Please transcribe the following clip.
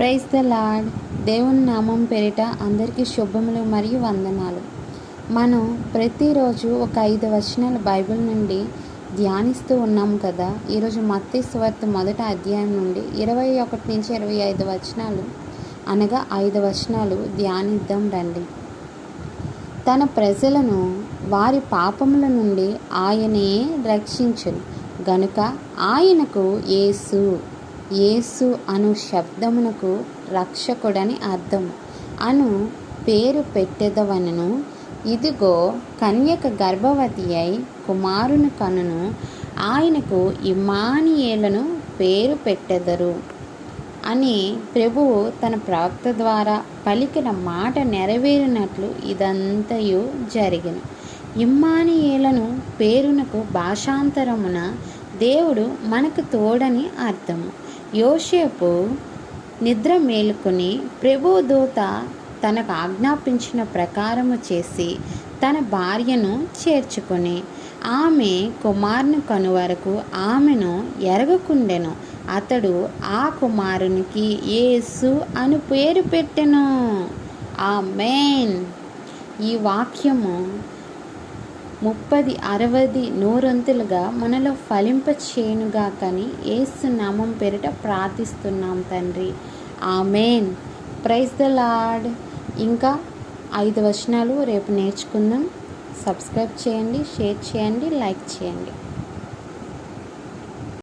Praise the lord. దేవుని నామం పేరిట అందరికీ శుభములు మరియు వందనాలు. మనం ప్రతిరోజు ఒక 5 వచనాలు బైబిల్ నుండి ధ్యానిస్తూ ఉన్నాం కదా. ఈరోజు మత్తయి సువార్త 1వ అధ్యాయం నుండి 21 నుంచి 25 వచనాలు అనగా 5 వచనాలు ధ్యానిద్దాం రండి. తన ప్రజలను వారి పాపముల నుండి ఆయనే రక్షించును గనుక ఆయనకు యేసు అను శబ్దమునకు రక్షకుడని అర్థము అను పేరు పెట్టెదవనెను. ఇదిగో కన్యక గర్భవతి అయి కుమారుని కనును, ఆయనకు ఇమ్మానుయేలును పేరు పెట్టెదరు అని ప్రభువు తన ప్రవక్త ద్వారా పలికిన మాట నెరవేరినట్లు ఇదంతయు జరిగెను. ఇమ్మానుయేలును పేరునకు భాషాంతరమున దేవుడు మనకు తోడని అర్థము. యోసేపు నిద్ర మేలుకొని ప్రభువు దూత తనకు ఆజ్ఞాపించిన ప్రకారము చేసి తన భార్యను చేర్చుకొని ఆమె కుమారుని కను వరకు ఆమెను ఎరగకుండెను. అతడు ఆ కుమారునికి యేసు అను పేరు పెట్టెను. ఆమేన్. ఈ వాక్యము 30, 60, 100 మనలో ఫలింపచేయునుగా కని యేసు నామం పేరిట ప్రార్థిస్తున్నాం తండ్రి. ఆమేన్. Praise the lord. ఇంకా 5 వచనాలు రేపు నేర్చుకుందాం. సబ్స్క్రైబ్ చేయండి, షేర్ చేయండి, లైక్ చేయండి.